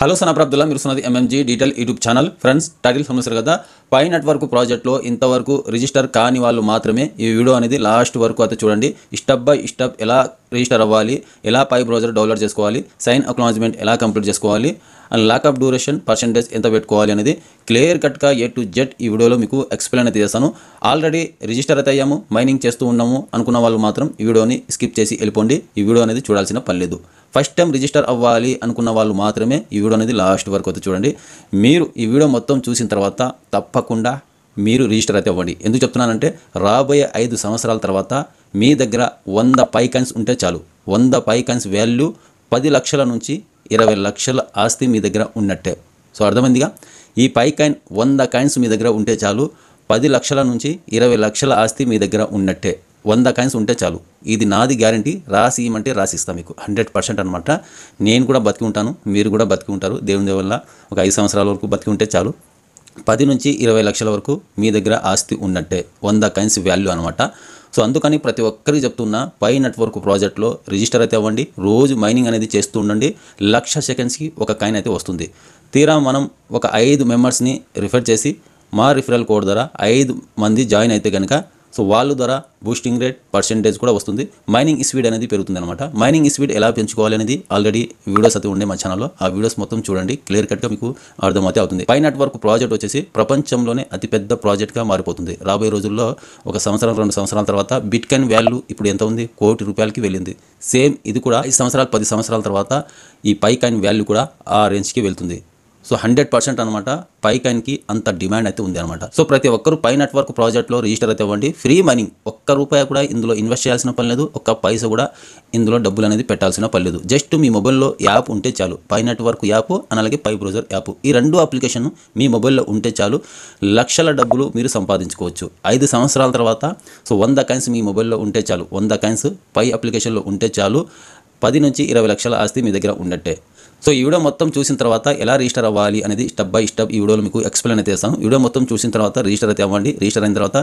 Hello సనాపర్ అబ్దుల్లా, మీరు సున్నది MMG detail YouTube channel. Friends, title సమస్యలు కదా, పై నెట్వర్క్ ప్రాజెక్ట్లో ఇంతవరకు రిజిస్టర్ కాని వాళ్ళు మాత్రమే ఈ వీడియో అనేది లాస్ట్ వరకు అయితే చూడండి. స్టెప్ బై స్టెప్ ఎలా రిజిస్టర్ అవ్వాలి, ఎలా పై బ్రౌజర్ డౌన్లోడ్ చేసుకోవాలి, సైన్ అక్నాలజ్మెంట్ ఎలా కంప్లీట్ చేసుకోవాలి, అండ్ లాకప్ డ్యూరేషన్ పర్సెంటేజ్ ఎంత పెట్టుకోవాలి అనేది క్లియర్ కట్గా ఏ టు జెడ్ ఈ వీడియోలో మీకు ఎక్స్ప్లెయిన్ అయితే చేస్తాను. ఆల్రెడీ రిజిస్టర్ అయితే అయ్యాము, మైనింగ్ చేస్తూ ఉన్నాము అనుకున్న వాళ్ళు మాత్రం ఈ వీడియోని స్కిప్ చేసి వెళ్ళిపోండి. ఈ వీడియో అనేది చూడాల్సిన పని లేదు. ఫస్ట్ టైం రిజిస్టర్ అవ్వాలి అనుకున్న వాళ్ళు మాత్రమే ఈ వీడియో అనేది లాస్ట్ వరకు అయితే చూడండి. మీరు ఈ వీడియో మొత్తం చూసిన తర్వాత తప్పకుండా మీరు రిజిస్టర్ అయితే అవ్వండి. ఎందుకు చెప్తున్నానంటే రాబోయే 5 సంవత్సరాల తర్వాత మీ దగ్గర 100 పై కాయిన్స్ ఉంటే చాలు. 100 పై కాయిన్స్ వాల్యూ 10 లక్షల నుంచి 20 లక్షల ఆస్తి మీ దగ్గర ఉన్నట్టే. సో అర్థమైందిగా, ఈ పై కాయిన్ 100 కాయిన్స్ మీ దగ్గర ఉంటే చాలు. 10 లక్షల నుంచి 20 లక్షల ఆస్తి మీ దగ్గర ఉన్నట్టే. 100 కాయిన్స్ ఉంటే చాలు. ఇది నాది గ్యారంటీ. రాసి ఇవ్వమంటే రాసిస్తాను మీకు 100% అనమాట. నేను కూడా బతికి ఉంటాను, మీరు కూడా బతికి ఉంటారు. దేవుని వల్ల ఒక 5 సంవత్సరాల వరకు బతికి ఉంటే చాలు. 10 నుంచి 20 లక్షల వరకు మీ దగ్గర ఆస్తి ఉన్నట్టే. 100 కాయిన్స్ వాల్యూ అనమాట. సో అందుకని ప్రతి ఒక్కరికి చెప్తున్నా, పై నెట్వర్క్ ప్రాజెక్ట్లో రిజిస్టర్ అయితే అవ్వండి. రోజు మైనింగ్ అనేది చేస్తూ ఉండండి. 1,00,000 సెకండ్స్కి ఒక కాయిన్ అయితే వస్తుంది. తీరా మనం ఒక 5 మెంబర్స్ని రిఫర్ చేసి మా రిఫరల్ కోడ్ ద్వారా 5 మంది జాయిన్ అయితే కనుక సో వాళ్ళ ద్వారా బూస్టింగ్ రేట్ పర్సెంటేజ్ కూడా వస్తుంది. మైనింగ్ స్పీడ్ అనేది పెరుగుతుంది అనమాట. మైనింగ్ స్పీడ్ ఎలా పెంచుకోవాలి అనేది ఆల్రెడీ వీడియోస్ అయితే ఉండే మా ఛానల్లో. ఆ వీడియోస్ మొత్తం చూడండి, క్లియర్ కట్గా మీకు అర్థమైతే అవుతుంది. పై నెట్వర్క్ ప్రాజెక్ట్ వచ్చేసి ప్రపంచంలోనే అతిపెద్ద ప్రాజెక్ట్గా మారిపోతుంది. రాబోయే రోజుల్లో 1 సంవత్సరం 2 సంవత్సరాల తర్వాత బిట్ కాయిన్ వాల్యూ ఇప్పుడు ఎంత ఉంది? ₹1,00,00,000 వెళ్ళింది. సేమ్ ఇది కూడా 5 సంవత్సరాలు 10 సంవత్సరాల తర్వాత ఈ పై కాయిన్ వాల్యూ కూడా ఆ రేంజ్కి వెళ్తుంది. సో 100% అనమాట. పై కాయిన్కి అంత డిమాండ్ అయితే ఉంది అనమాట. సో ప్రతి ఒక్కరు పై నెట్వర్క్ ప్రాజెక్ట్లో రిజిస్టర్ అయితే అవ్వండి. ఫ్రీ మైనింగ్, ₹1 కూడా ఇందులో ఇన్వెస్ట్ చేయాల్సిన పని లేదు. ఒక్క పైసా కూడా ఇందులో డబ్బులు అనేది పెట్టాల్సిన పని లేదు. జస్ట్ మీ మొబైల్లో యాప్ ఉంటే చాలు. పై నెట్వర్క్ యాప్ అలాగే పై బ్రౌజర్ యాప్, ఈ 2 అప్లికేషన్ మీ మొబైల్లో ఉంటే చాలు. లక్షల డబ్బులు మీరు సంపాదించుకోవచ్చు 5 సంవత్సరాల తర్వాత. సో 100 కాయిన్స్ మీ మొబైల్లో ఉంటే చాలు. 100 కాయిన్స్ పై అప్లికేషన్లో ఉంటే చాలు. 10 నుంచి 20 లక్షల ఆస్తి మీ దగ్గర ఉన్నట్టే. సో ఈ వీడియో మొత్తం చూసిన తర్వాత ఎలా రిజిస్టర్ అవ్వాలి అనేది స్టెప్ బై స్టెప్ ఈ వీడియోలో మీకు ఎక్స్ప్లెయిన్ అయితే చేస్తాను. వీడియో మొత్తం చూసిన తర్వాత రిజిస్టర్ అయితే అవ్వండి. రిజిస్టర్ అయిన తర్వాత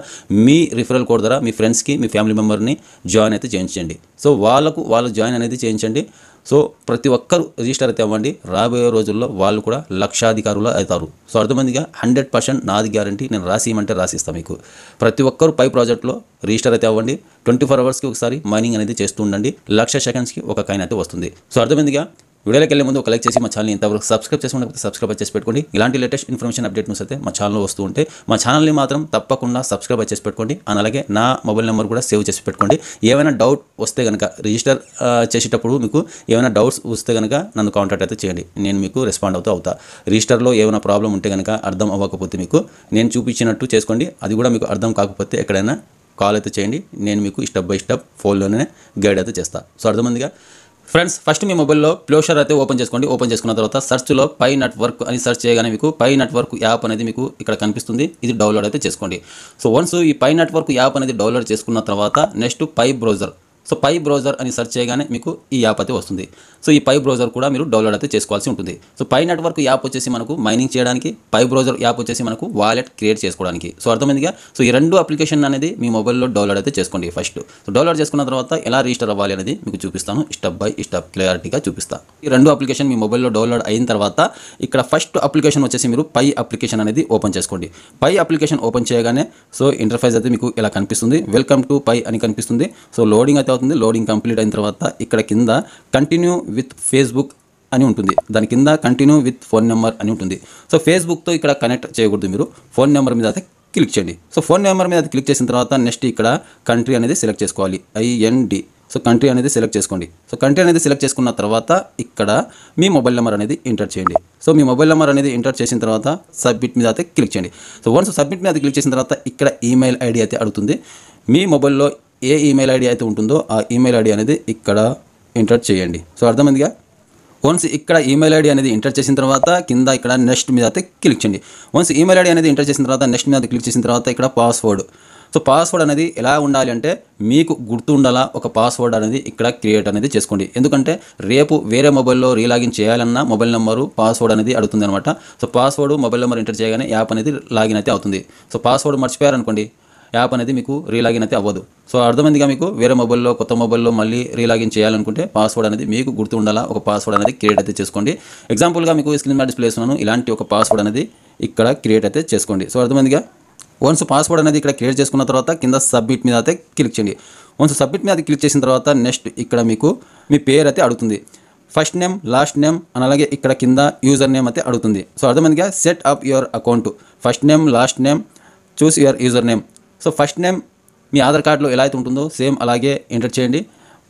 మీ రిఫరల్ కోడ్ ద్వారా మీ ఫ్రెండ్స్కి, మీ ఫ్యామిలీ మెంబర్ని జాయిన్ అయితే చేయించండి. సో వాళ్ళు జాయిన్ అనేది చేయించండి. సో ప్రతి ఒక్కరు రిజిస్టర్ అయితే అవ్వండి. రాబోయే రోజుల్లో వాళ్ళు కూడా లక్షాధికారులు అవుతారు. సో అర్థమైందిగా, 100% నాది గ్యారంటీ. నేను రాసి ఇవ్వమంటే రాసిస్తాను మీకు. ప్రతి ఒక్కరు పై ప్రాజెక్ట్లో రిజిస్టర్ అయితే అవ్వండి. 24 అవర్స్కి ఒకసారి మైనింగ్ అనేది చేస్తూ ఉండండి. 1,00,000 సెకండ్స్కి ఒక కాయిన్ అయితే వస్తుంది. సో అర్థమైందిగా, వీడియోలోకి వెళ్ళే ముందు ఒక లైక్ చేసి మా ఛానల్ని ఇంతవరకు సబ్స్క్రైబ్ చేసుకుంటే సబ్స్క్రైబ్ చేసి పెట్టుకోండి. ఇలాంటి లేటెస్ట్ ఇన్ఫర్మేషన్ అప్డేట్ న్యూస్ అయితే మా ఛానల్లో వస్తూ ఉంటే మా ఛానల్ని మాత్రం తప్పకుండా సబ్స్క్రైబ్ చేసి పెట్టుకోండి. అండ్ అలాగే నా మొబైల్ నెంబర్ కూడా సేవ్ చేసి పెట్టుకోండి. ఏమైనా డౌట్ వస్తే కనుక రిజిస్టర్ చేసేటప్పుడు మీకు ఏమైనా డౌట్స్ వస్తే కనుక నన్ను కాంటాక్ట్ అయితే చేయండి. నేను మీకు రెస్పాండ్ అవుతా. రిజిస్టర్లో ఏమైనా ప్రాబ్లం ఉంటే కనుక అర్థం అవ్వకపోతే మీకు నేను చూపించినట్టు చేసుకోండి. అది కూడా మీకు అర్థం కాకపోతే ఎక్కడైనా కాల్ అయితే చేయండి. నేను మీకు స్టెప్ బై స్టెప్ ఫోన్లోనే గైడ్ అయితే చేస్తాను. సో అర్థమైందిగా ఫ్రెండ్స్, ఫస్ట్ మీ మొబైల్లో ప్లోషర్ అయితే ఓపెన్ చేసుకోండి. ఓపెన్ చేసుకున్న తర్వాత సర్చ్లో పై నెట్వర్క్ అని సెర్చ్ చేయగానే మీకు పై నెట్వర్క్ యాప్ అనేది మీకు ఇక్కడ కనిపిస్తుంది. ఇది డౌన్లోడ్ అయితే చేసుకోండి. సో వన్స్ ఈ పై నెట్వర్క్ యాప్ అనేది డౌన్లోడ్ చేసుకున్న తర్వాత next pi browser. So pi browser అని సెర్చ్ చేయగానే మీకు ఈ యాప్ అయితే వస్తుంది. సో ఈ పై బ్రౌజర్ కూడా మీరు డౌన్లోడ్ అయితే చేసుకోవాల్సి ఉంటుంది. సో పై నెట్వర్క్ యాప్ వచ్చేసి మనకు మైనింగ్ చేయడానికి, పై బ్రౌజర్ యాప్ వచ్చేసి మనకు వాలెట్ క్రియేట్ చేసుకోవడానికి. సో అర్థమైందిగా, సో ఈ 2 అప్లికేషన్ అనేది మీ మొబైల్లో డౌన్లోడ్ అయితే చేసుకోండి ఫస్ట్. సో డౌన్లోడ్ చేసుకున్న తర్వాత ఎలా రిజిస్టర్ అవ్వాలి అనేది మీకు చూపిస్తాను. స్టెప్ బై స్టెప్ క్లియారిటీగా చూపిస్తాను. ఈ 2 అప్లికేషన్ మీ మొబైల్లో డౌన్లోడ్ అయిన తర్వాత ఇక్కడ ఫస్ట్ అప్లికేషన్ వచ్చేసి మీరు పై అప్లికేషన్ అనేది ఓపెన్ చేసుకోండి. పై అప్లికేషన్ ఓపెన్ చేయగానే సో ఇంటర్ఫేస్ అయితే మీకు ఇలా కనిపిస్తుంది. వెల్కమ్ టు పై అని కనిపిస్తుంది. సో లోడింగ్ అయితే అవుతుంది. లోడింగ్ కంప్లీట్ అయిన తర్వాత ఇక్కడ కింద కంటిన్యూ విత్ ఫేస్బుక్ అని ఉంటుంది. దాని కింద కంటిన్యూ విత్ ఫోన్ నెంబర్ అని ఉంటుంది. సో ఫేస్బుక్తో ఇక్కడ కనెక్ట్ చేయకూడదు. మీరు ఫోన్ నెంబర్ మీద అయితే క్లిక్ చేయండి. సో ఫోన్ నెంబర్ మీద క్లిక్ చేసిన తర్వాత నెక్స్ట్ ఇక్కడ కంట్రీ అనేది సెలెక్ట్ చేసుకోవాలి. IND. సో కంట్రీ అనేది సెలెక్ట్ చేసుకోండి. సో కంట్రీ అనేది సెలెక్ట్ చేసుకున్న తర్వాత ఇక్కడ మీ మొబైల్ నెంబర్ అనేది ఎంటర్ చేయండి. సో మీ మొబైల్ నెంబర్ అనేది ఎంటర్ చేసిన తర్వాత సబ్మిట్ మీద అయితే క్లిక్ చేయండి. సో వన్స్ సబ్మిట్ మీద క్లిక్ చేసిన తర్వాత ఇక్కడ ఈమెయిల్ ఐడి అయితే అడుగుతుంది. మీ మొబైల్లో ఏ ఈమెయిల్ ఐడి అయితే ఉంటుందో ఆ ఈమెయిల్ ఐడి అనేది ఇక్కడ ఎంటర్ చేయండి. సో అర్థమైందిగా, వన్స్ ఇక్కడ ఈమెయిల్ ఐడి అనేది ఎంటర్ చేసిన తర్వాత కింద ఇక్కడ నెక్స్ట్ మీద అయితే క్లిక్ చేయండి. వన్స్ ఈమెయిల్ ఐడి అనేది ఎంటర్ చేసిన తర్వాత నెక్స్ట్ మీద క్లిక్ చేసిన తర్వాత ఇక్కడ పాస్వర్డ్. సో పాస్వర్డ్ అనేది ఎలా ఉండాలి అంటే మీకు గుర్తు ఉండాలా ఒక పాస్వర్డ్ అనేది ఇక్కడ క్రియేట్ అనేది చేసుకోండి. ఎందుకంటే రేపు వేరే మొబైల్లో రీలాగిన్ చేయాలన్నా మొబైల్ నెంబరు పాస్వర్డ్ అనేది అడుగుతుంది అనమాట. So password mobile number enter చేయగానే యాప్ అనేది లాగిన్ అయితే అవుతుంది. సో పాస్వర్డ్ మర్చిపోయారనుకోండి, యాప్ అనేది మీకు రీలాగిన్ అయితే అవ్వదు. సో అర్థమైందిగా మీకు. వేరే మొబైల్లో కొత్త మొబైల్లో మళ్ళీ రీలాగిన్ చేయాలనుకుంటే పాస్వర్డ్ అనేది మీకు గుర్తు ఉండాలా. ఒక పాస్వర్డ్ అనేది క్రియేట్ అయితే చేసుకోండి. ఎగ్జాంపుల్గా మీకు స్క్రీన్ మీద డిస్ప్లే చేస్తున్నాను. ఇలాంటి ఒక పాస్వర్డ్ అనేది ఇక్కడ క్రియేట్ అయితే చేసుకోండి. సో అర్థమైందిగా. వన్స్ పాస్వర్డ్ అనేది ఇక్కడ క్రియేట్ చేసుకున్న తర్వాత కింద సబ్మిట్ మీద అయితే క్లిక్ చేయండి. వన్స్ సబ్మిట్ మీద క్లిక్ చేసిన తర్వాత నెక్స్ట్ ఇక్కడ మీకు మీ పేరు అయితే అడుగుతుంది. ఫస్ట్ నేమ్, లాస్ట్ నేమ్ అని అలాగే ఇక్కడ కింద యూజర్ నేమ్ అయితే అడుగుతుంది. సో అర్థమైందిగా. Set up your account. First name, last name, choose your user name. So first name మీ ఆధార్ కార్డులో ఎలా అయితే ఉంటుందో సేమ్ అలాగే ఎంటర్ చేయండి.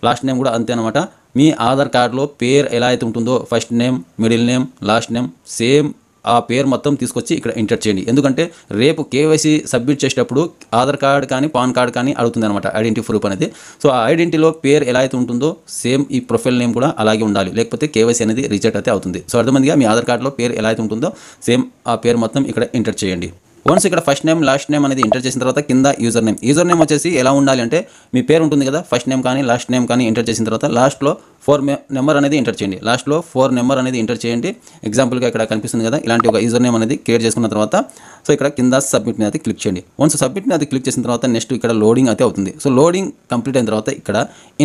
లాస్ట్ నేమ్ కూడా అంతే అనమాట. మీ ఆధార్ కార్డులో పేరు ఎలా అయితే ఉంటుందో first name, middle name, last name same ఆ పేరు మొత్తం తీసుకొచ్చి ఇక్కడ ఎంటర్ చేయండి. ఎందుకంటే రేపు కేవైసీ సబ్మిట్ చేసేటప్పుడు ఆధార్ కార్డ్ కానీ పాన్ కార్డ్ కానీ అడుగుతుంది అనమాట, ఐడెంటిటీ ప్రూఫ్ అనేది. సో ఆ ఐడెంటిటీలో పేరు ఎలా అయితే ఉంటుందో సేమ్ ఈ ప్రొఫైల్ నేమ్ కూడా అలాగే ఉండాలి, లేకపోతే కేవైసీ అనేది రిజెక్ట్ అయితే అవుతుంది. సో అర్థమందిగా. మీ ఆధార్ కార్డులో పేరు ఎలా అయితే ఉంటుందో సేమ్ ఆ పేరు మొత్తం ఇక్కడ ఎంటర్ చేయండి. వన్స్ ఇక్కడ ఫస్ట్ నేమ్, లాస్ట్ నేమ్ అనేది ఎంటర్ చేసిన తర్వాత కింద యూజర్ నేమ్. యూజర్ నేమ్ వచ్చేసి ఎలా ఉండాలి అంటే మీ పేరు ఉంటుంది కదా, ఫస్ట్ నేమ్ కానీ లాస్ట్ నేమ్ కానీ ఎంటర్ చేసిన తర్వాత లాస్ట్లో 4 నెంబర్ అనేది ఎంటర్ చేయండి. లాస్ట్లో 4 నెంబర్ అనేది ఎంటర్ చేయండి. ఎగ్జాంపుల్గా ఇక్కడ కనిపిస్తుంది కదా, ఇలాంటి ఒక యూజర్ నేమ్ అనేది క్రియేట్ చేసుకున్న తర్వాత సో ఇక్కడ కింద సబ్మిట్ మీద క్లిక్ చేయండి. వన్స్ సబ్మిట్ మీద క్లిక్ చేసిన తర్వాత నెక్స్ట్ ఇక్కడ లోడింగ్ అయితే అవుతుంది. సో లోడింగ్ కంప్లీట్ అయిన తర్వాత ఇక్కడ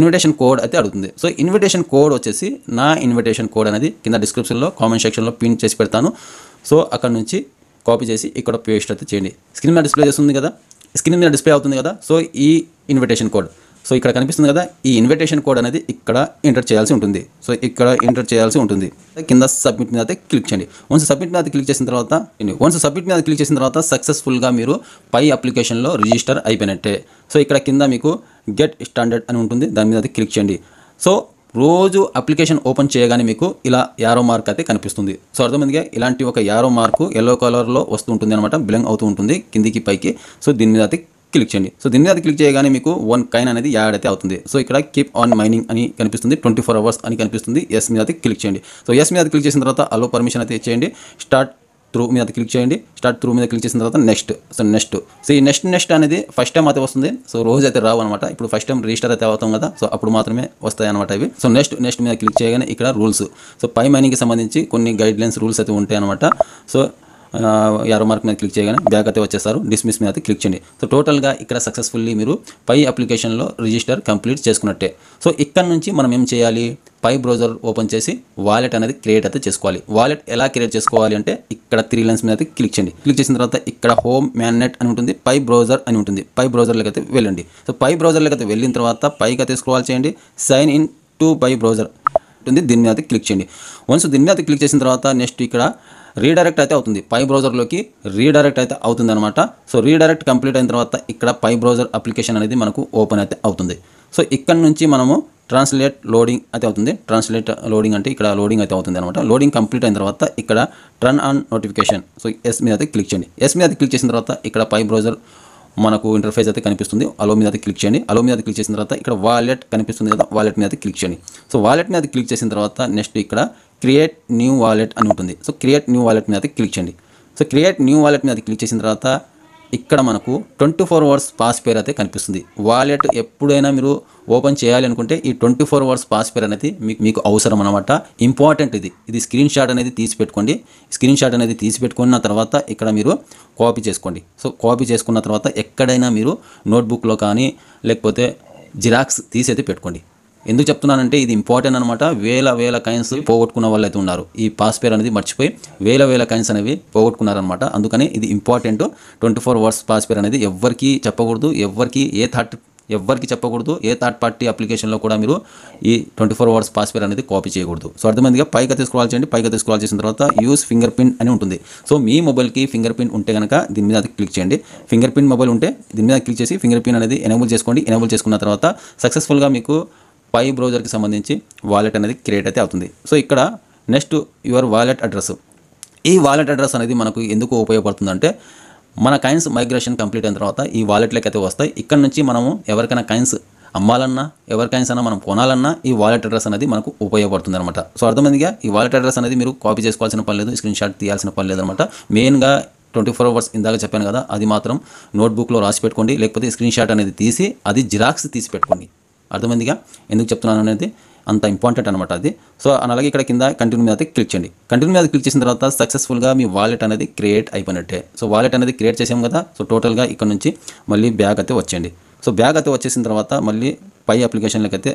ఇన్విటేషన్ కోడ్ అయితే అడుగుతుంది. సో ఇన్విటేషన్ కోడ్ వచ్చేసి నా ఇన్విటేషన్ కోడ్ అనేది కింద డిస్క్రిప్షన్లో కామెంట్ సెక్షన్లో పిన్ చేసి పెడతాను. సో అక్కడ నుంచి కాపీ చేసి ఇక్కడ పేస్ట్ అయితే చేయండి. స్క్రీన్ మీద డిస్ప్లే చేస్తుంది కదా, స్క్రీన్ మీద డిస్ప్లే అవుతుంది కదా. సో ఈ ఇన్విటేషన్ కోడ్ సో ఇక్కడ కనిపిస్తుంది కదా, ఈ ఇన్విటేషన్ కోడ్ అనేది ఇక్కడ ఎంటర్ చేయాల్సి ఉంటుంది. సో ఇక్కడ ఎంటర్ చేయాల్సి ఉంటుంది. కింద సబ్మిట్ మీద అయితే క్లిక్ చేయండి. వన్స్ సబ్మిట్ మీద క్లిక్ చేసిన తర్వాత సక్సెస్ఫుల్గా మీరు పై అప్లికేషన్లో రిజిస్టర్ అయిపోయినట్టే. సో ఇక్కడ కింద మీకు గెట్ స్టాండర్డ్ అని ఉంటుంది, దాని మీద అయితే క్లిక్ చేయండి. సో రోజు అప్లికేషన్ ఓపెన్ చేయగానే మీకు ఇలా యారో మార్క్ అయితే కనిపిస్తుంది. సో అర్థమైందిగా. ఇలాంటి ఒక యారో మార్కు ఎల్లో కలర్లో వస్తూ ఉంటుంది అనమాట, బ్లింక్ అవుతూ ఉంటుంది కిందికి పైకి. సో దీని మీద అయితే క్లిక్ చేయండి. సో దీని మీద క్లిక్ చేయగానే మీకు 1 కాయిన్ అనేది యాడ్ అయితే అవుతుంది. సో ఇక్కడ కీప్ ఆన్ మైనింగ్ అని కనిపిస్తుంది, 24 hours అని కనిపిస్తుంది. ఎస్ మీద అయితే క్లిక్ చేయండి. సో ఎస్ మీద క్లిక్ చేసిన తర్వాత అలో పర్మిషన్ అయితే ఇచ్చేయండి. స్టార్ట్ త్రూ మీద క్లిక్ చేయండి. స్టార్ట్ త్రూ మీద క్లిక్ చేసిన తర్వాత నెక్స్ట్. సో ఈ నెక్స్ట్ అనేది ఫస్ట్ టైం అయితే వస్తుంది. సో రోజు అయితే రావు అనమాట. ఇప్పుడు ఫస్ట్ టైం రిజిస్టర్ అయితే అవుతాం కదా, సో అప్పుడు మాత్రమే వస్తాయి అనమాట ఇవి. సో నెక్స్ట్ మీద క్లిక్ చేయగానే ఇక్కడ రూల్స్. సో పై మైనింగ్కి సంబంధించి కొన్ని గైడ్ లైన్స్ రూల్స్ అయితే ఉంటాయి అనమాట. సో యారో మార్క్ మీద క్లిక్ చేయగానే బ్యాక్ అయితే వచ్చేస్తారు. డిస్మిస్ మీద అయితే క్లిక్ చేయండి. సో టోటల్గా ఇక్కడ సక్సెస్ఫుల్లీ మీరు పై అప్లికేషన్లో రిజిస్టర్ కంప్లీట్ చేసుకున్నట్టే. సో ఇక్కడ నుంచి మనం ఏం చేయాలి, పై బ్రౌజర్ ఓపెన్ చేసి వాలెట్ అనేది క్రియేట్ అయితే చేసుకోవాలి. వాలెట్ ఎలా క్రియేట్ చేసుకోవాలి అంటే ఇక్కడ 3 లైన్స్ మీద అయితే క్లిక్ చేయండి. క్లిక్ చేసిన తర్వాత ఇక్కడ హోమ్ మ్యాన్నెట్ అని ఉంటుంది, పై బ్రౌజర్ అని ఉంటుంది. పై బ్రౌజర్లోకి అయితే వెళ్ళండి. సో పై బ్రౌజర్లోకి అయితే వెళ్ళిన తర్వాత పైకి అయితే స్క్రోల్ చేయండి. Sign in to pi browser ఉంటుంది, దీని మీద అయితే క్లిక్ చేయండి. వన్స్ దీని మీద క్లిక్ చేసిన తర్వాత నెక్స్ట్ ఇక్కడ రీడైరెక్ట్ అయితే అవుతుంది, పై బ్రౌజర్లోకి రీడైరెక్ట్ అయితే అవుతుంది అనమాట. సో రీడైరెక్ట్ కంప్లీట్ అయిన తర్వాత ఇక్కడ పై బ్రౌజర్ అప్లికేషన్ అనేది మనకు ఓపెన్ అయితే అవుతుంది. సో ఇక్కడ నుంచి మనము ట్రాన్స్లేట్ లోడింగ్ అయితే అవుతుంది. ట్రాన్స్లేట్ లోడింగ్ అంటే ఇక్కడ లోడింగ్ అయితే అవుతుంది అనమాట. లోడింగ్ కంప్లీట్ అయిన తర్వాత ఇక్కడ turn on notification. So yes మీద అయితే క్లిక్ చేయండి. ఎస్ మీద క్లిక్ చేసిన తర్వాత ఇక్కడ పై బ్రౌజర్ మనకు ఇంటర్ఫేస్ అయితే కనిపిస్తుంది. అలో మీద అయితే క్లిక్ చేయండి. అలో మీద క్లిక్ చేసిన తర్వాత ఇక్కడ వాలెట్ కనిపిస్తుంది కదా, వాలెట్ మీద అయితే క్లిక్ చేయండి. సో వాలెట్ మీద క్లిక్ చేసిన తర్వాత నెక్స్ట్ ఇక్కడ క్రియేట్ న్యూ వాలెట్ అని ఉంటుంది. సో క్రియేట్ న్యూ వాలెట్ మీద క్లిక్ చేయండి. సో క్రియేట్ న్యూ వాలెట్ మీద క్లిక్ చేసిన తర్వాత ఇక్కడ మనకు 24 hours పాస్ పేర్ అయితే కనిపిస్తుంది. వాలెట్ ఎప్పుడైనా మీరు ఓపెన్ చేయాలి అనుకుంటే ఈ 24 hours పాస్ పేర్ అనేది మీకు అవసరం అనమాట. ఇంపార్టెంట్ ఇది స్క్రీన్ షాట్ అనేది తీసి పెట్టుకోండి. స్క్రీన్ షాట్ అనేది తీసి పెట్టుకున్న తర్వాత ఇక్కడ మీరు కాపీ చేసుకోండి. సో కాపీ చేసుకున్న తర్వాత ఎక్కడైనా మీరు నోట్బుక్లో కానీ లేకపోతే జిరాక్స్ తీసి అయితే పెట్టుకోండి. ఎందుకు చెప్తున్నానంటే ఇది ఇంపార్టెంట్ అనమాట. వేల కాయిన్స్ పోగొట్టుకున్న వాళ్ళు అయితే ఉన్నారు. ఈ పాస్ పేర్ అనేది మర్చిపోయి వేల కాయిన్స్ అనేవి పోగొట్టుకున్నారనమాట. అందుకని ఇది ఇంపార్టెంట్. 24 hours పాస్ పేర్ అనేది ఎవ్వరికి చెప్పకూడదు, ఎవ్వరికి చెప్పకూడదు. ఏ థర్డ్ పార్టీ అప్లికేషన్లో కూడా మీరు ఈ 24 hours పాస్ పేర్ అనేది కాపీ చేయకూడదు. సో అర్థమైందిగా. పైకి స్క్రాల్ చేయండి. పైకి స్క్రాల్ చేసిన తర్వాత యూస్ ఫింగర్ ప్రింట్ అని ఉంటుంది. సో మీ మొబైల్కి ఫింగర్ ప్రింట్ ఉంటే కనుక దీని మీద క్లిక్ చేయండి. ఫింగర్ ప్రింట్ మొబైల్ ఉంటే దీని మీద క్లిక్ చేసి ఫింగర్ ప్రింట్ అనేది ఎనేబుల్ చేసుకోండి. ఎనేబుల్ చేసుకున్న తర్వాత సక్సెస్ఫుల్గా మీకు పై బ్రౌజర్కి సంబంధించి వాలెట్ అనేది క్రియేట్ అయితే అవుతుంది. సో ఇక్కడ నెక్స్ట్ యువర్ వాలెట్ అడ్రస్. ఈ వాలెట్ అడ్రస్ అనేది మనకు ఎందుకు ఉపయోగపడుతుందంటే మన కాయిన్స్ మైగ్రేషన్ కంప్లీట్ అయిన తర్వాత ఈ వాలెట్లోకి అయితే వస్తాయి. ఇక్కడ నుంచి మనము ఎవరికైనా కాయిన్స్ అమ్మాలన్నా ఎవరి కాయిన్స్ అయినా మనం కొనాలన్నా ఈ వాలెట్ అడ్రస్ అనేది మనకు ఉపయోగపడుతుంది అనమాట. సో అర్థమైందిగా. ఈ వాలెట్ అడ్రస్ అనేది మీరు కాపీ చేసుకోవాల్సిన పని లేదు, స్క్రీన్ షాట్ తీయాల్సిన పని లేదనమాట. మెయిన్గా 24 hours ఇందాక చెప్పాను కదా, అది మాత్రం నోట్బుక్లో రాసి పెట్టుకోండి. లేకపోతే స్క్రీన్ షాట్ అనేది తీసి అది జిరాక్స్ తీసి పెట్టుకోండి. అర్థమైందిగా. ఎందుకు చెప్తున్నాను అనేది అంత ఇంపార్టెంట్ అనమాట అది. సో అలాగే ఇక్కడ కింద కంటిన్యూ మీద క్లిక్ చేయండి. కంటిన్యూ మీద క్లిక్ చేసిన తర్వాత సక్సెస్ఫుల్గా మీ వాలెట్ అనేది క్రియేట్ అయిపోయినట్టే. సో వాలెట్ అనేది క్రియేట్ చేసాం కదా. సో టోటల్గా ఇక్కడ నుంచి మళ్ళీ బ్యాక్ అయితే వచ్చేయండి. సో బ్యాక్ అయితే వచ్చేసిన తర్వాత మళ్ళీ పై అప్లికేషన్లోకి అయితే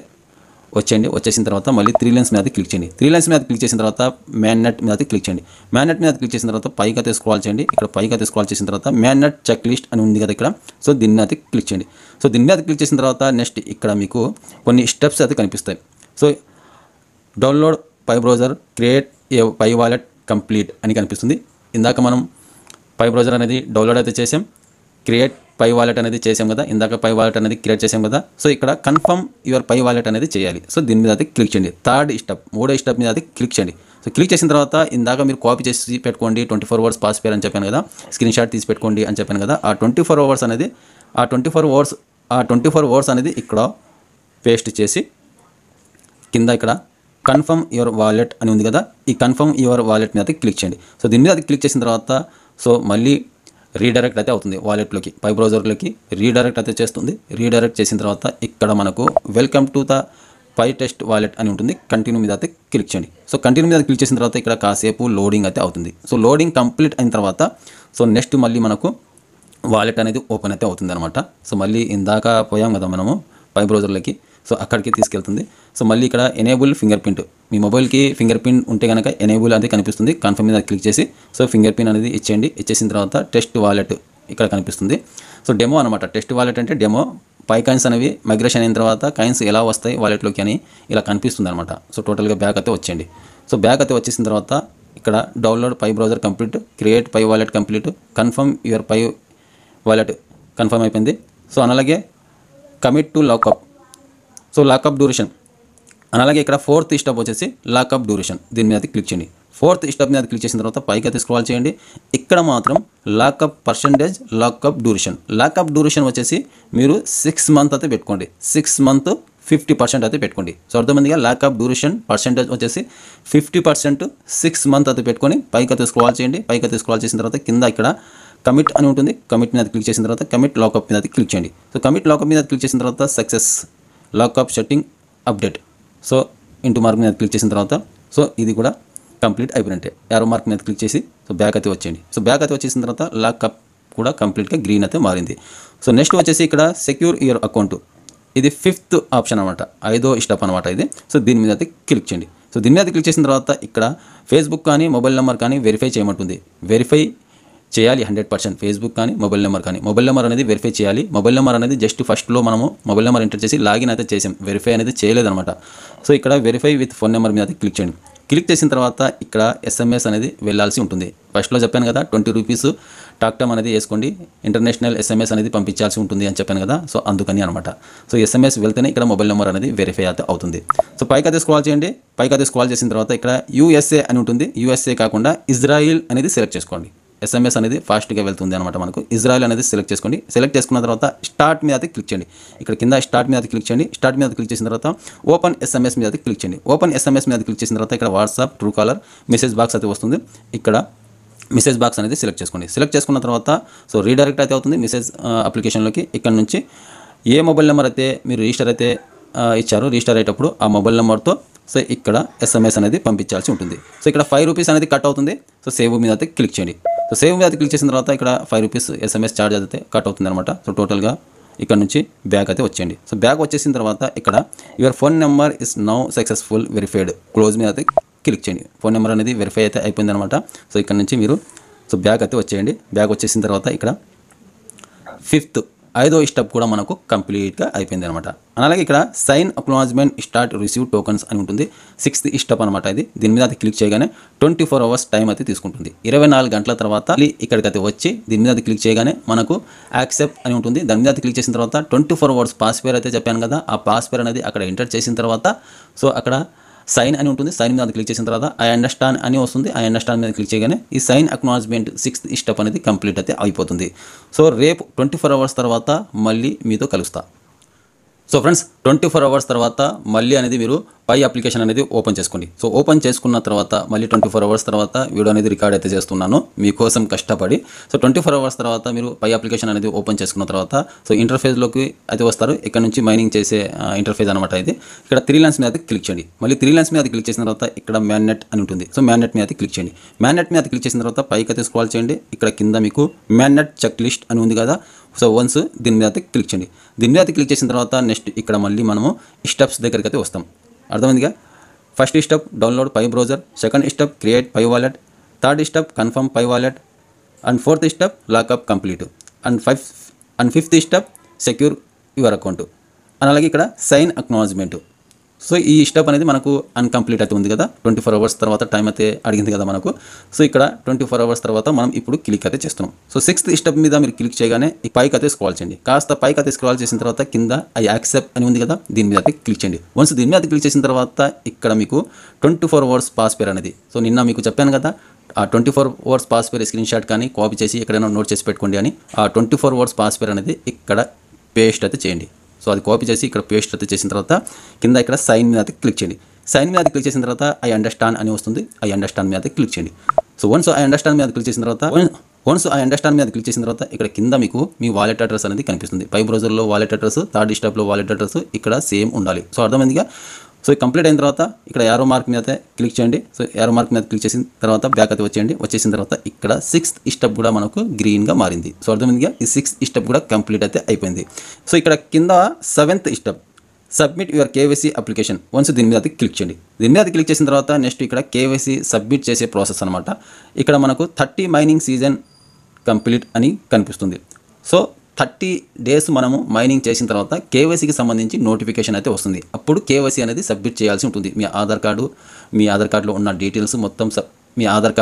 వచ్చేయండి. వచ్చేసిన తర్వాత మళ్ళీ 3 లైన్స్ మీద క్లిక్ చేయండి. 3 లైన్స్ మీద క్లిక్ చేసిన తర్వాత మ్యాన్ నెట్ మీద క్లిక్ చేయండి. మ్యాన్ నెట్ మీద క్లిక్ చేసిన తర్వాత పైకి అయితే స్క్రాల్ చేయండి. ఇక్కడ పైకి అయితే స్క్రాల్ చేసిన తర్వాత మ్యాన్ నెట్ చెక్ లిస్ట్ అని ఉంది కదా ఇక్కడ. సో దీని మీద క్లిక్ చేయండి. సో దీని మీద క్లిక్ చేసిన తర్వాత నెక్స్ట్ ఇక్కడ మీకు కొన్ని స్టెప్స్ అయితే కనిపిస్తాయి. So download pi browser, create a pi wallet complete అని కనిపిస్తుంది. ఇందాక మనం పై బ్రౌజర్ అనేది డౌన్లోడ్ అయితే చేసాం, క్రియేట్ పై వాలెట్ అనేది చేసాం కదా. ఇందాక పై వాలెట్ అనేది క్రియేట్ చేసాం కదా. సో ఇక్కడ కన్ఫర్మ్ యువర్ పై వాలెట్ అనేది చేయాలి. సో దీని మీద అయితే క్లిక్ చేయండి. థర్డ్ స్టెప్, మూడో స్టెప్ మీద అయితే క్లిక్ చేయండి. సో క్లిక్ చేసిన తర్వాత ఇందాక మీరు కాపీ చేసి పెట్టుకోండి 24 అవర్స్ పాస్ పేరు అని చెప్పాను కదా, స్క్రీన్ షాట్ తీసి పెట్టుకోండి అని చెప్పాను కదా. ఆ 24 అవర్స్ అనేది ఆ 24 అవర్స్ అనేది ఇక్కడ పేస్ట్ చేసి కింద ఇక్కడ కన్ఫర్మ్ యువర్ వాలెట్ అని ఉంది కదా, ఈ కన్ఫర్మ్ యువర్ వాలెట్ మీద క్లిక్ చేయండి. సో దీని మీద క్లిక్ చేసిన తర్వాత సో మళ్ళీ రీడైరెక్ట్ అయితే అవుతుంది వాలెట్లోకి, పై బ్రౌజర్లోకి రీడైరెక్ట్ అయితే చేస్తుంది. రీడైరెక్ట్ చేసిన తర్వాత ఇక్కడ మనకు welcome to the pi test wallet అని ఉంటుంది. కంటిన్యూ మీద అయితే క్లిక్ చేయండి. సో కంటిన్యూ మీద క్లిక్ చేసిన తర్వాత ఇక్కడ కాసేపు లోడింగ్ అయితే అవుతుంది. సో లోడింగ్ కంప్లీట్ అయిన తర్వాత సో నెక్స్ట్ మళ్ళీ మనకు వాలెట్ అనేది ఓపెన్ అయితే అవుతుంది అనమాట. సో మళ్ళీ ఇందాక పోయాం కదా మనము పై బ్రౌజర్లోకి, సో అక్కడికి తీసుకెళ్తుంది. సో మళ్ళీ ఇక్కడ ఎనేబుల్ ఫింగర్ ప్రింట్, మీ మొబైల్కి ఫింగర్ ప్రింట్ ఉంటే కనుక ఎనేబుల్ అనేది కనిపిస్తుంది. కన్ఫర్మ్ మీద క్లిక్ చేసి సో ఫింగర్ ప్రింట్ అనేది ఇచ్చేయండి. ఇచ్చేసిన తర్వాత టెస్ట్ వాలెట్ ఇక్కడ కనిపిస్తుంది. సో డెమో అనమాట. టెస్ట్ వాలెట్ అంటే డెమో. పై కాయిన్స్ అనేవి మైగ్రేషన్ అయిన తర్వాత కాయిన్స్ ఎలా వస్తాయి వాలెట్లోకి అని ఇలా కనిపిస్తుంది అనమాట. సో టోటల్గా బ్యాక్ అయితే వచ్చేయండి. సో బ్యాక్ అయితే వచ్చేసిన తర్వాత ఇక్కడ download pi browser complete, create pi wallet complete, confirm your pi wallet confirm అయిపోయింది. సో అలాగే commit to lockup, so lockup duration. అలాగే ఇక్కడ 4th స్టెప్ వచ్చేసి లాకప్ డ్యూరేషన్. దీని మీద క్లిక్ చేయండి. 4th స్టెప్ మీద క్లిక్ చేసిన తర్వాత పైకి అయితే స్క్రాల్ చేయండి. ఇక్కడ మాత్రం lockup percentage, lockup duration. Lockup duration వచ్చేసి మీరు 6 మంత్ అయితే పెట్టుకోండి. 6 మంత్ 50% అయితే పెట్టుకోండి. సో అర్థమైందిగా. లాకప్ డ్యూరేషన్ పర్సెంటేజ్ వచ్చేసి 50%, 6 మంత్ అయితే పెట్టుకొని పైకి అయితే స్క్రాల్ చేయండి. పైకి అయితే స్క్రాల్ చేసిన తర్వాత కింద ఇక్కడ కమిట్ అని ఉంటుంది. కమిట్ మీద క్లిక్ చేసిన తర్వాత కమిట్ లాకప్ మీద క్లిక్ చేయండి. సో కమిట్ లాకప్ మీద క్లిక్ చేసిన తర్వాత success lockup setting update. So into mark మీద క్లిక్ చేసిన తర్వాత సో ఇది కూడా కంప్లీట్ అయిపోయినట్టే. యారో మార్క్ మీద క్లిక్ చేసి సో బ్యాక్ అయితే వచ్చేయండి. సో బ్యాక్ అయితే వచ్చేసిన తర్వాత లాకప్ కూడా కంప్లీట్గా గ్రీన్ అయితే మారింది. సో నెక్స్ట్ వచ్చేసి ఇక్కడ సెక్యూర్ యువర్ అకౌంట్. ఇది 5th ఆప్షన్ అనమాట, 5వ స్టెప్ అనమాట ఇది. సో దీని మీద అయితే క్లిక్ చేయండి. సో దీని మీద క్లిక్ చేసిన తర్వాత ఇక్కడ ఫేస్బుక్ కానీ మొబైల్ నెంబర్ కానీ వెరిఫై చేయమంటుంది. వెరిఫై చేయాలి 100%. ఫేస్బుక్ కానీ మొబైల్ నెంబర్ కానీ, మొబైల్ నెంబర్ అనేది వెరిఫై చేయాలి. మొబైల్ నెంబర్ అనేది జస్ట్ ఫస్ట్లో మనము మొబైల్ నెంబర్ ఎంటర్ చేసి లాగిన్ అయితే చేసాం, వెరిఫై అనేది చేయలేదన్నమాట. సో ఇక్కడ వెరిఫై విత్ ఫోన్ నెంబర్ మీద క్లిక్ చేయండి. క్లిక్ చేసిన తర్వాత ఇక్కడ SMS అనేది వెళ్ళాల్సి ఉంటుంది. ఫస్ట్లో చెప్పాను కదా 20 రూపీస్ టాక్ టైమ్ అనేది వేసుకోండి, ఇంటర్నేషనల్ SMS అనేది పంపించాల్సి ఉంటుంది అని చెప్పాను కదా. సో అందుకని అనమాట. సో SMS వెళ్తేనే ఇక్కడ మొబైల్ నెంబర్ అనేది వెరిఫై అయితే అవుతుంది. సో పైకి అయితే స్క్రాల్ చేయండి. పైకి అయితే స్క్రాల్ చేసిన తర్వాత ఇక్కడ USA అని ఉంటుంది. USA కాకుండా ఇజ్రాయిల్ అనేది సెలెక్ట్ చేసుకోండి. SMS అనేది ఫాస్ట్గా వెళ్తుంది అనమాట మనకు. ఇజ్రాయిల్ అనేది సెలెక్ట్ చేసుకోండి. సెలెక్ట్ చేసుకున్న తర్వాత స్టార్ట్ మీద క్లిక్ చేయండి. ఇక్కడ కింద స్టార్ట్ మీద క్లిక్ చేయండి. స్టార్ట్ మీద క్లిక్ చేసిన తర్వాత ఓపెన్ SMS మీద క్లిక్ చేయండి. ఓపెన్ SMS మీద క్లిక్ చేసిన తర్వాత ఇక్కడ WhatsApp, Truecaller, message box అయితే వస్తుంది. ఇక్కడ మెసేజ్ బాక్స్ అనేది సెలెక్ట్ చేసుకోండి. సెలెక్ట్ చేసుకున్న తర్వాత సో రీడైరెక్ట్ అయితే అవుతుంది మెసేజ్ అప్లికేషన్లోకి. ఇక్కడ నుంచి ఏ మొబైల్ నెంబర్ అయితే మీరు రిజిస్టర్ అయితే ఇచ్చారో, రిజిస్టర్ అయ్యేటప్పుడు ఆ మొబైల్ నెంబర్తో సో ఇక్కడ SMS అనేది పంపించాల్సి ఉంటుంది. సో ఇక్కడ 5 రూపీస్ అనేది కట్ అవుతుంది. సో సేవ్ మీద అయితే క్లిక్ చేయండి. సో సేవ్ మీద క్లిక్ చేసిన తర్వాత ఇక్కడ 5 రూపీస్ SMS ఛార్జ్ అయితే కట్ అవుతుంది అనమాట. సో టోటల్గా ఇక్కడ నుంచి బ్యాక్ అయితే వచ్చేయండి. సో బ్యాక్ వచ్చేసిన తర్వాత ఇక్కడ your phone number is now successful verified, close మీద అయితే క్లిక్ చేయండి. ఫోన్ నెంబర్ అనేది వెరిఫై అయితే అయిపోయింది అనమాట. సో ఇక్కడ నుంచి మీరు సో బ్యాక్ అయితే వచ్చేయండి. బ్యాక్ వచ్చేసిన తర్వాత ఇక్కడ 5వ స్టెప్ కూడా మనకు కంప్లీట్గా అయిపోయింది అనమాట. అలాగే ఇక్కడ sign acknowledgement start receive tokens అని ఉంటుంది. 6th స్టెప్ అనమాట ఇది. దీని మీద అయితే క్లిక్ చేయగానే 24 అవర్స్ టైం అయితే తీసుకుంటుంది. 24 గంటల తర్వాత ఇక్కడికైతే వచ్చి దీని మీద క్లిక్ చేయగానే మనకు యాక్సెప్ట్ అని ఉంటుంది. దాని మీద క్లిక్ చేసిన తర్వాత 24 అవర్స్ పాస్ పేరు అయితే చెప్పాను కదా, ఆ పాస్ పేరు అనేది అక్కడ ఎంటర్ చేసిన తర్వాత సో అక్కడ సైన్ అని ఉంటుంది. సైన్ మీద క్లిక్ చేసిన తర్వాత ఐ అండర్స్టాండ్ అని వస్తుంది. ఐ అండర్స్టాండ్ మీద క్లిక్ చేయగానే ఈ సైన్ అక్నాలజ్మెంట్ 6th స్టెప్ అనేది కంప్లీట్ అయితే అయిపోతుంది. సో రేపు 24 అవర్స్ తర్వాత మళ్ళీ మీతో కలుస్తా. సో ఫ్రెండ్స్ 24 అవర్స్ తర్వాత మళ్ళీ అనేది మీరు పై అప్లికేషన్ అనేది ఓపెన్ చేసుకోండి. సో ఓపెన్ చేసుకున్న తర్వాత మళ్ళీ 24 అవర్స్ తర్వాత వీడియో అనేది రికార్డ్ అయితే చేస్తున్నాను మీకోసం కష్టపడి. సో 24 అవర్స్ తర్వాత మీరు పై అప్లికేషన్ అనేది ఓపెన్ చేసుకున్న తర్వాత సో ఇంటర్ఫేస్లోకి అయితే వస్తారు. ఇక్కడ నుంచి మైనింగ్ చేసే ఇంటర్ఫేస్ అనమాట ఇది. ఇక్కడ 3 లైన్స్ మీద క్లిక్ చేయండి. మళ్ళీ 3 లైన్స్ మీద క్లిక్ చేసిన తర్వాత ఇక్కడ మ్యాన్నెట్ అని ఉంటుంది. సో మ్యాన్నెట్ మీద క్లిక్ చేయండి. మ్యాన్నెట్ మీద క్లిక్ చేసిన తర్వాత పైకి అయితే స్క్రాల్ చేయండి. ఇక్కడ కింద మీకు మ్యాన్నెట్ చెక్ లిస్ట్ అని ఉంది కదా. సో వన్స్ దీని మీద అయితే క్లిక్ చేయండి. దీని మీద క్లిక్ చేసిన తర్వాత నెక్స్ట్ ఇక్కడ మళ్ళీ మనము స్టెప్స్ దగ్గరికి అయితే వస్తాం. అర్థమైందిగా. ఫస్ట్ స్టెప్ డౌన్లోడ్ పై బ్రౌజర్, సెకండ్ స్టెప్ క్రియేట్ పై వాలెట్, థర్డ్ స్టెప్ కన్ఫర్మ్ పై wallet, and fourth step lockup complete, and fifth step secure your account, and అలాగే ఇక్కడ సైన్ అక్నాలజ్మెంట్. సో ఈ స్టెప్ అనేది మనకు అన్కంప్లీట్ అయితే ఉంది కదా. 24 అవర్స్ తర్వాత టైం అయితే అడిగింది కదా మనకు. సో ఇక్కడ 24 అవర్స్ తర్వాత మనం ఇప్పుడు క్లిక్ అయితే చేస్తున్నాం. సో 6th స్టెప్ మీద మీరు క్లిక్ చేయగానే ఈ పైకి అయితే స్క్రాల్ చేయండి. కాస్త పైకి అయితే స్క్రాల్ చేసిన తర్వాత కింద ఐ యాక్సెప్ట్ అని ఉంది కదా, దీని మీద అయితే క్లిక్ చేయండి. వన్స్ దీని మీద క్లిక్ చేసిన తర్వాత ఇక్కడ మీకు 24 అవర్స్ పాస్ పేర్ అనేది, సో నిన్న మీకు చెప్పాను కదా ఆ 24 అవర్స్ పాస్ పేర్ స్క్రీన్ షాట్ కానీ కాపీ చేసి ఎక్కడైనా నోట్ చేసి పెట్టుకోండి అని. ఆ 24 అవర్స్ పాస్ పేర్ అనేది ఇక్కడ పేస్ట్ అయితే చేయండి. సో అది కాపీ చేసి ఇక్కడ పేస్ట్ అయితే చేసిన తర్వాత కింద ఇక్కడ సైన్ మీద అయితే క్లిక్ చేయండి. సైన్ మీద క్లిక్ చేసిన తర్వాత ఐ అండర్స్టాండ్ అని వస్తుంది. ఐ అండర్స్టాండ్ మీద క్లిక్ చేయండి. సో వన్స్ ఐ అండర్స్టాండ్ మీద క్లిక్ చేసిన తర్వాత ఇక్కడ కింద మీకు మీ వాలెట్ అడ్రస్ అనేది కనిపిస్తుంది. పై బ్రౌజర్లో వాలెట్ అడ్రస్, థర్డ్ స్టెప్లో వాలెట్ అడ్రస్ ఇక్కడ సేమ్ ఉండాలి. సో అర్థమైందిగా. సో కంప్లీట్ అయిన తర్వాత ఇక్కడ యారో మార్క్ మీద క్లిక్ చేయండి. సో యారో మార్క్ మీద క్లిక్ చేసిన తర్వాత బ్యాక్ అయితే వచ్చేయండి. వచ్చేసిన తర్వాత ఇక్కడ 6th స్టెప్ కూడా మనకు గ్రీన్గా మారింది. సో అర్థమైందిగా. ఈ 6th స్టెప్ కూడా కంప్లీట్ అయితే అయిపోయింది. సో ఇక్కడ కింద 7th step submit your KYC application. Once దీని మీద క్లిక్ చేయండి. దీని మీద క్లిక్ చేసిన తర్వాత నెక్స్ట్ ఇక్కడ కేవైసీ సబ్మిట్ చేసే ప్రాసెస్ అనమాట. ఇక్కడ మనకు 30 మైనింగ్ సీజన్ కంప్లీట్ అని కనిపిస్తుంది. సో 30 డేస్ మనము మైనింగ్ చేసిన తర్వాత కేవైసీకి సంబంధించి నోటిఫికేషన్ అయితే వస్తుంది. అప్పుడు కేవైసీ అనేది సబ్మిట్ చేయాల్సి ఉంటుంది. మీ ఆధార్ కార్డులో ఉన్న డీటెయిల్స్ మొత్తం మీ ఆధార్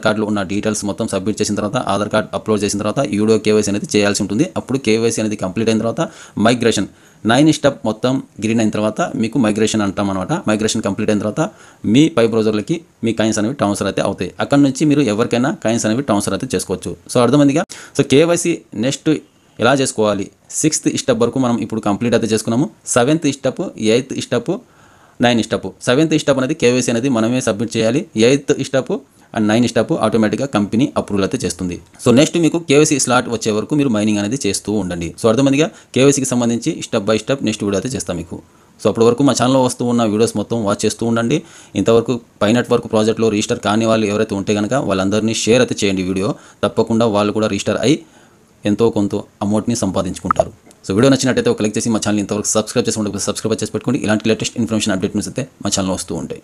కార్డులో ఉన్న డీటెయిల్స్ మొత్తం సబ్మిట్ చేసిన తర్వాత ఆధార్ కార్డు అప్లోడ్ చేసిన తర్వాత వీడియో కేవైసీ అనేది చేయాల్సి ఉంటుంది. అప్పుడు కేవైసీ అనేది కంప్లీట్ అయిన తర్వాత మైగ్రేషన్ 9 స్టెప్ మొత్తం గ్రీన్ అయిన తర్వాత మీకు మైగ్రేషన్ అంటాం అనమాట. మైగ్రేషన్ కంప్లీట్ అయిన తర్వాత మీ పై బ్రౌజర్లకి మీ కాయిన్స్ అనేవి ట్రాన్స్ఫర్ అయితే అవుతాయి. అక్కడ నుంచి మీరు ఎవరికైనా కాయిన్స్ అనేవి ట్రాన్స్ఫర్ అయితే చేసుకోవచ్చు. సో అర్థమైందిగా. సో కేవైసీ నెక్స్ట్ ఎలా చేసుకోవాలి. 6th స్టెప్ వరకు మనం ఇప్పుడు కంప్లీట్ అయితే చేసుకున్నాము. 7th step, 8th step, 9th step. 7th step అనేది కేవైసీ అనేది మనమే సబ్మిట్ చేయాలి. 8th step and 9th step ఆటోమేటిక్గా కంపెనీ అప్రూవల్ అయితే చేస్తుంది. సో నెక్స్ట్ మీకు కేవైసీ స్లాట్ వచ్చే వరకు మీరు మైనింగ్ అనేది చేస్తూ ఉండండి. సో అర్థమైందిగా. కేవైసీకి సంబంధించి step by step next video అయితే చేస్తాం మీకు. సో అప్పటి వరకు మా ఛానల్లో వస్తూ ఉన్న వీడియోస్ మొత్తం వాచ్ చేస్తూ ఉండండి. ఇంతవరకు పై నెట్వర్క్ ప్రాజెక్ట్లో రిజిస్టర్ కాని వాళ్ళు ఎవరైతే ఉంటే కనుక వాళ్ళందరినీ షేర్ అయితే చేయండి వీడియో. తప్పకుండా వాళ్ళు కూడా రిజిస్టర్ అయ్యి ఎంతో కొంత అమౌంట్ని సంపాదించుకుంటారు. సో వీడియో నచ్చినట్టయితే ఒక లైక్ చేసి మా ఛానల్ ఇంతవరకు సబ్స్క్రైబ్ చేసి సబ్స్క్రైబ్ చేసి పెట్టుకోండి. ఇలాంటి లేటెస్ట్ ఇన్ఫర్మేషన్ అప్డేట్ న్యూస్ అయితే మా ఛానల్లో వస్తూ ఉంటాయి.